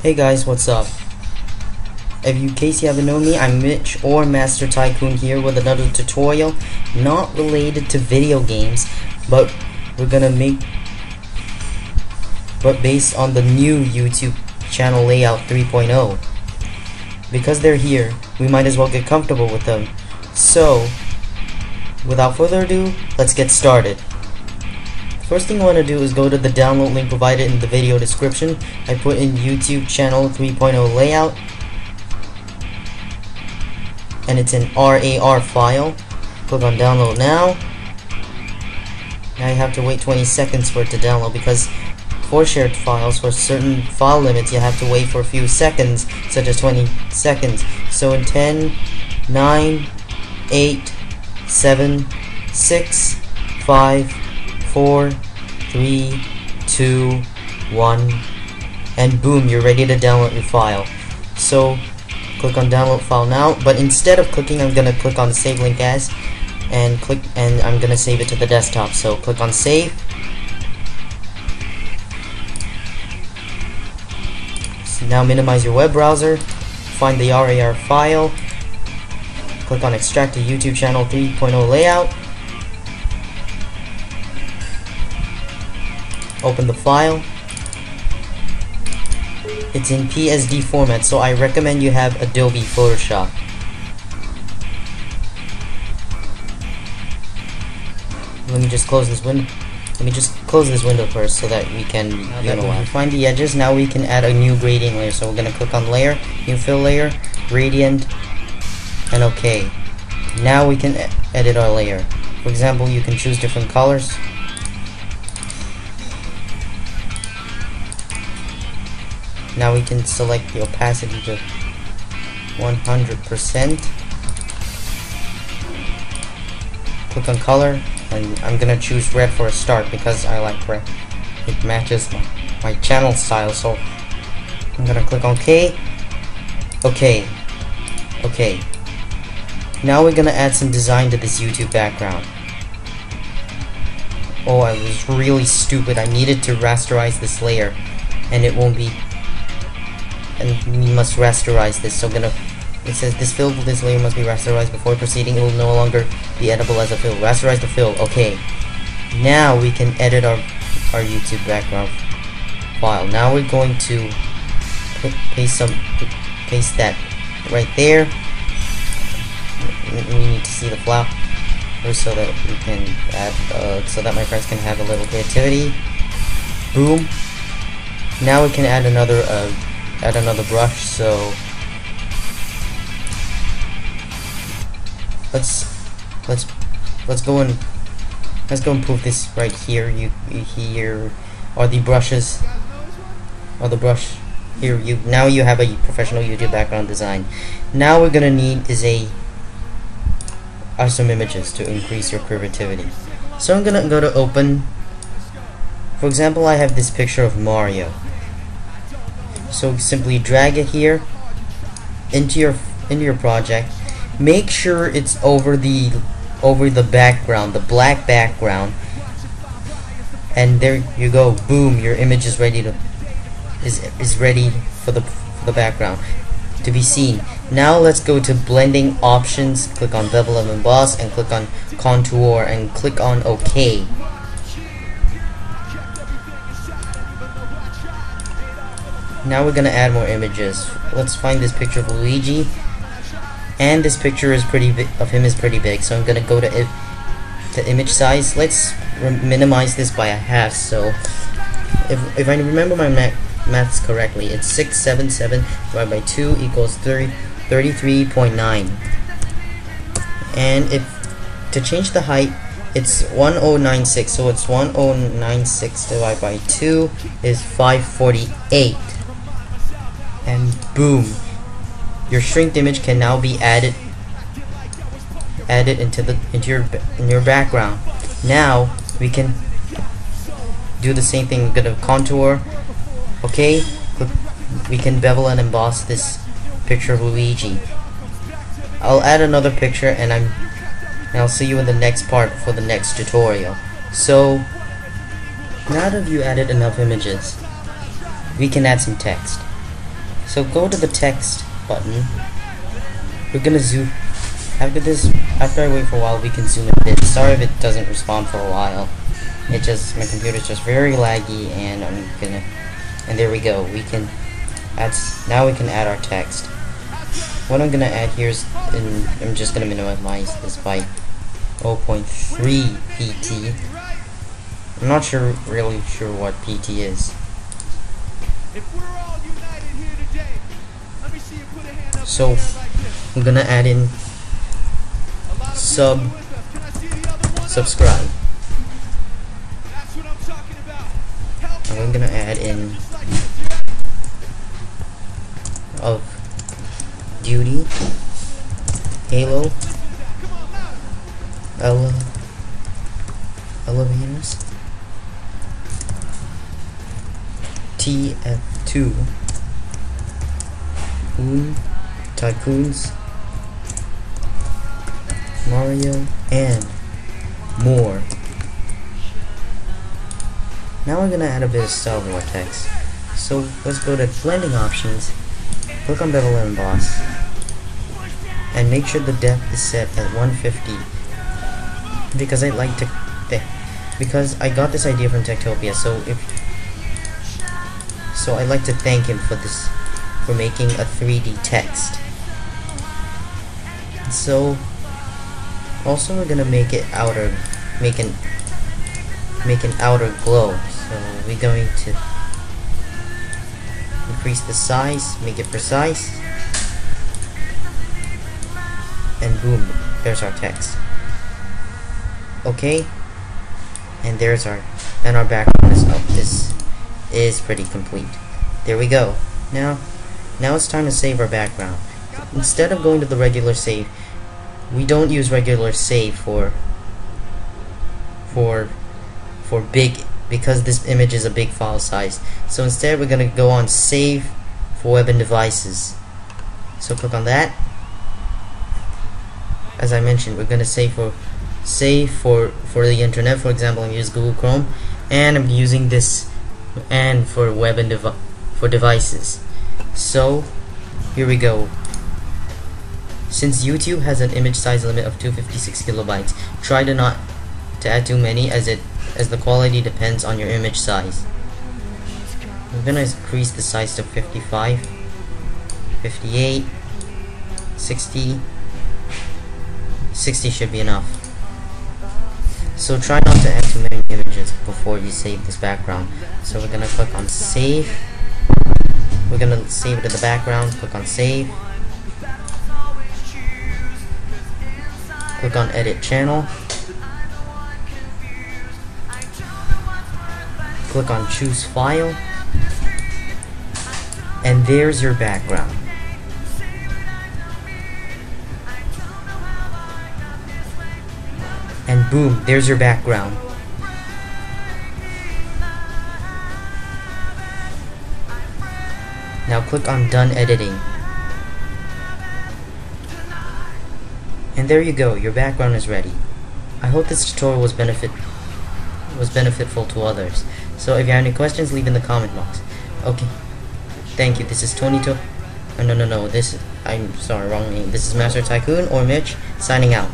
Hey guys, what's up? In case you haven't known me, I'm Mitch or Master Tycoon here with another tutorial not related to video games, but based on the new YouTube channel layout 3.0. Because they're here, we might as well get comfortable with them. So, without further ado, let's get started. First thing I want to do is go to the download link provided in the video description. I put in YouTube channel 3.0 layout, and it's an RAR file. Click on download now. Now you have to wait 20 seconds for it to download, because for shared files, for certain file limits, you have to wait for a few seconds, such as 20 seconds. So in 10, 9, 8, 7, 6, 5, 4, 3, 2, 1, and boom, you're ready to download your file. So click on download file now, but instead of clicking, I'm gonna click on the save link as and I'm gonna save it to the desktop. So click on save. So now minimize your web browser, find the RAR file, click on extract to YouTube channel 3.0 layout. Open the file. It's in PSD format, so I recommend you have Adobe Photoshop. Let me just close this window first so that we can, find the edges. Now we can add a new gradient layer. So we're gonna click on layer, new fill layer, gradient, and OK. Now we can edit our layer. For example, you can choose different colors. Now we can select the opacity to 100%. Click on color, and I'm gonna choose red for a start because I like red. It matches my channel style, so I'm gonna click OK. OK. OK. Now we're gonna add some design to this YouTube background. Oh, I was really stupid. I needed to rasterize this layer, and it won't be. And we must rasterize this. So it says this layer must be rasterized before proceeding. It will no longer be editable as a fill. Rasterize the fill. Okay. Now we can edit our YouTube background file. Now we're going to paste that right there. We need to see the flower so that we can add so that my friends can have a little creativity. Boom. Now we can add another brush. So let's go and improve this right here. Here are the brushes, or the brush here. Now you have a professional YouTube background design. Now we're gonna need are some images to increase your creativity. So I'm gonna go to open. For example, I have this picture of Mario. So simply drag it here into your project. Make sure it's over the background, the black background, and there you go. Boom! Your image is ready for the background to be seen. Now let's go to blending options. Click on bevel and emboss, and click on contour, and click on OK. Now we're gonna add more images. Let's find this picture of Luigi, and this picture is pretty big. So I'm gonna go to image size. Let's minimize this by a half. So if I remember my maths correctly, it's 677 divided by 2 equals 33.9. And to change the height, it's 1096. So it's 1096 divided by 2 is 548. And boom, your shrinked image can now be added into your background. Now we can do the same thing. We're gonna contour. Okay, we can bevel and emboss this picture of Luigi. I'll add another picture, and I'll see you in the next part for the next tutorial. So now that you added enough images, we can add some text. So go to the text button. We're gonna zoom. After I wait for a while, we can zoom a bit. Sorry if it doesn't respond for a while. My computer's just very laggy, and and there we go. Now we can add our text. What I'm gonna add here is, I'm just gonna minimize this by 0.3 pt. I'm not really sure what pt is. So I'm gonna add in subscribe. And I'm gonna add in of Duty, Halo, Elevators, TF2, Tycoons, Mario, and more. Now we're gonna add a bit of style to our text. So let's go to blending options, click on bevel and emboss, and make sure the depth is set at 150, because because I got this idea from Techtopia. So I'd like to thank him for making a 3D text. So also we're gonna make an outer glow. So we're going to increase the size, make it precise, and boom, there's our text. Okay, and our background is up. This is pretty complete. There we go. Now it's time to save our background. Instead of going to the regular save, we don't use regular save because this image is a big file size. So instead we're gonna go on save for web and devices. So click on that. As I mentioned, we're gonna save for the internet. For example, I'm using Google Chrome, and I'm using this and for web and for devices. So here we go. Since YouTube has an image size limit of 256 kilobytes, try not to add too many, as the quality depends on your image size. I'm gonna increase the size to 55, 58, 60. 60 should be enough. So try not to add too many images before you save this background. So we're gonna click on save. We're gonna save it to the background. Click on save. Click on edit channel. Click on choose file. And there's your background. And boom, there's your background. Now click on done editing. And there you go, your background is ready. I hope this tutorial was beneficial to others. So if you have any questions, leave in the comment box. Okay. Thank you. This is Tony I'm sorry, wrong name. This is Master Tycoon or Mitch signing out.